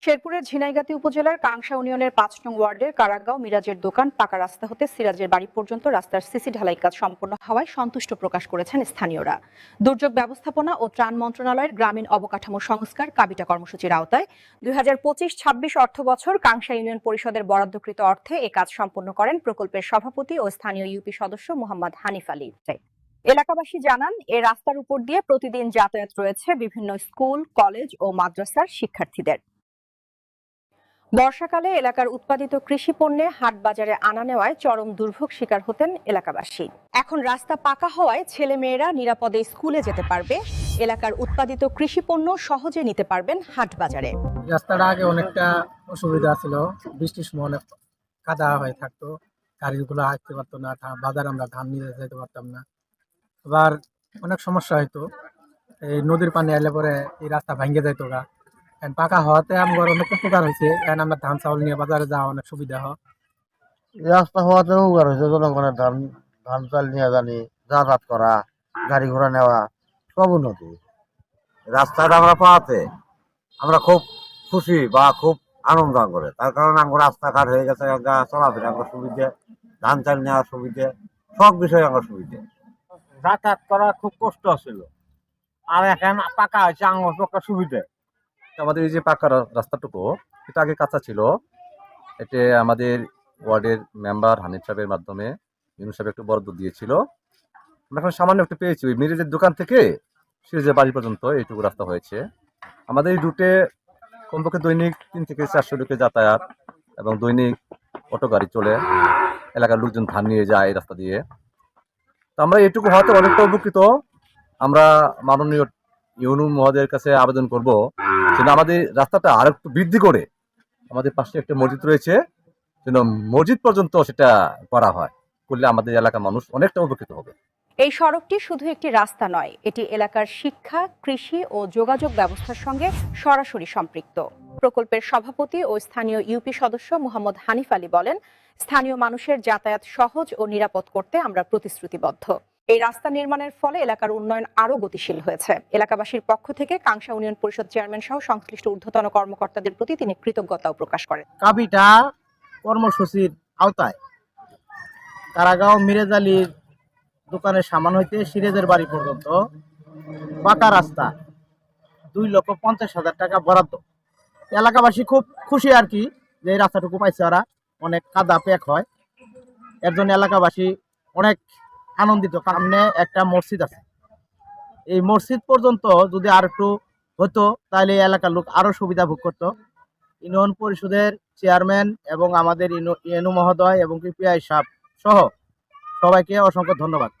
শেরপুরের ঝিনাইগাতী উপজেলার কাংসা ইউনিয়নের ৫ নং ওয়ার্ডের কারাগাঁও মিরাজের দোকান পাকা রাস্তা হতে সিরাজের বাড়ি পর্যন্ত রাস্তার সিসি ঢালাই কাজ সম্পন্ন হওয়ায় সন্তুষ্ট প্রকাশ করেছেন স্থানীয়রা। দুর্যোগ ব্যবস্থাপনা ও ত্রাণ মন্ত্রণালয়ের গ্রামীণ অবকাঠামো সংস্কার কাবিটা কর্মসূচির আওতায় ২০২৫-২৬ অর্থবছর কাংসা ইউনিয়ন পরিষদের বরাদ্দকৃত অর্থে এ কাজ সম্পন্ন করেন প্রকল্পের সভাপতি ও স্থানীয় ইউপি সদস্য মোহাম্মদ হানিফ আলী। এলাকাবাসী জানান, এ রাস্তার উপর দিয়ে প্রতিদিন যাতায়াত রয়েছে বিভিন্ন স্কুল, কলেজ ও মাদ্রাসার শিক্ষার্থীদের। বর্ষাকালে এলাকার উৎপাদিত কৃষি পণ্যে হাট বাজারে আনা নেওয়ায় চরম দুর্ভোগ শিকার হতেন এলাকাবাসী। এখন রাস্তা পাকা হওয়ায় ছেলে মেয়েরা নিরাপদে স্কুলে যেতে পারবে, এলাকার উৎপাদিত কৃষি পণ্য সহজে নিতে পারবেন হাট বাজারে। রাস্তাটা আগে অনেকটা অসুবিধা ছিল, বৃষ্টির সময় অনেক কাদা হয়ে থাকতো, গাড়িগুলো আসতে পারতো না, বাজার আমরা ধান নিয়ে যেতে পারতাম না। আবার অনেক সমস্যা হইতো, এই নদীর পানি এলে পরে এই রাস্তা ভেঙে যাইতো গা। পাকা হওয়াতে আমার অনেক উপকার হয়েছে, এখন আমরা ধান চাউল নিয়ে বাজারে যাওয়া অনেক সুবিধা হয়। রাস্তা হওয়াতেও উপকার হয়েছে, জনগণের ধান ধান চাল নিয়ে জানি যাতায়াত করা, গাড়ি ঘোড়া নেওয়া সব উন্নতি। রাস্তাটা আমরা পাওয়াতে আমরা খুব খুশি বা খুব আনন্দ করে, তার কারণে আমার রাস্তাঘাট হয়ে গেছে, চলাফেরা আমার সুবিধে, ধান চাল নেওয়ার সুবিধে, সব বিষয়ে আমার সুবিধে। যাতায়াত করা খুব কষ্ট ছিল, আর এখন পাকা হয়েছে, আমার পক্ষে সুবিধে। আমাদের এই যে পাকা রাস্তাটুকু, এটা আগে কাঁচা ছিল। এতে আমাদের ওয়ার্ডের মেম্বার হানিফ সাহেবের মাধ্যমে ইউনুস সাহেব একটু বরাদ্দ দিয়েছিল। আমরা এখন সামান্য একটু পেয়েছি, ওই মিরাজের দোকান থেকে সিরাজের বাড়ি পর্যন্ত এইটুকু রাস্তা হয়েছে। আমাদের এই রুটে কমপক্ষে দৈনিক ৩ থেকে ৪০০ লোকের যাতায়াত এবং দৈনিক অটো গাড়ি চলে, এলাকার লোকজন ধান নিয়ে যায় এই রাস্তা দিয়ে। তো আমরা এটুকু হয়তো অনেকটা উপকৃত। আমরা মাননীয় ইউনু মহোদয়ের কাছে আবেদন করব যেন আমাদের রাস্তাটা আর একটু বৃদ্ধি করে, আমাদের পাশে একটা মসজিদ রয়েছে, যেন মসজিদ পর্যন্ত সেটা করা হয়, করলে আমাদের এলাকার মানুষ অনেকটা উপকৃত হবে। এই সড়কটি শুধু একটি রাস্তা নয়, এটি এলাকার শিক্ষা, কৃষি ও যোগাযোগ ব্যবস্থার সঙ্গে সরাসরি সম্পৃক্ত। প্রকল্পের সভাপতি ও স্থানীয় ইউপি সদস্য মোহাম্মদ হানিফ আলী বলেন, স্থানীয় মানুষের যাতায়াত সহজ ও নিরাপদ করতে আমরা প্রতিশ্রুতিবদ্ধ। এই রাস্তা নির্মাণের ফলে এলাকার উন্নয়ন আরও গতিশীল হয়েছে। এলাকাবাসীর পক্ষ থেকে কাংসা ইউনিয়ন পরিষদ চেয়ারম্যান সহ সংশ্লিষ্ট ঊর্ধ্বতন কর্মকর্তাদের প্রতি তিনি কৃতজ্ঞতাও প্রকাশ করেন। কাবিটা কর্মসূচির আওতায় কারাগাঁও মিরাজ আলীর দোকানের সামান হইতে সিরাজের বাড়ি পর্যন্ত পাকা রাস্তা 2,50,000 টাকা বরাদ্দ। এলাকাবাসী খুব খুশি আর কি, যে এই রাস্তাটুকু পাইছে ওরা। অনেক কাদা প্যাক হয়, এর জন্য এলাকাবাসী অনেক আনন্দিত। সামনে একটা মসজিদ আছে, এই মসজিদ পর্যন্ত যদি আর একটু হতো তাহলে এই এলাকার লোক আরো সুবিধা ভোগ করতো। ইউনিয়ন পরিষদের চেয়ারম্যান এবং আমাদের ইউনু মহোদয় এবং পিআই সাহেব সহ সবাইকে অসংখ্য ধন্যবাদ।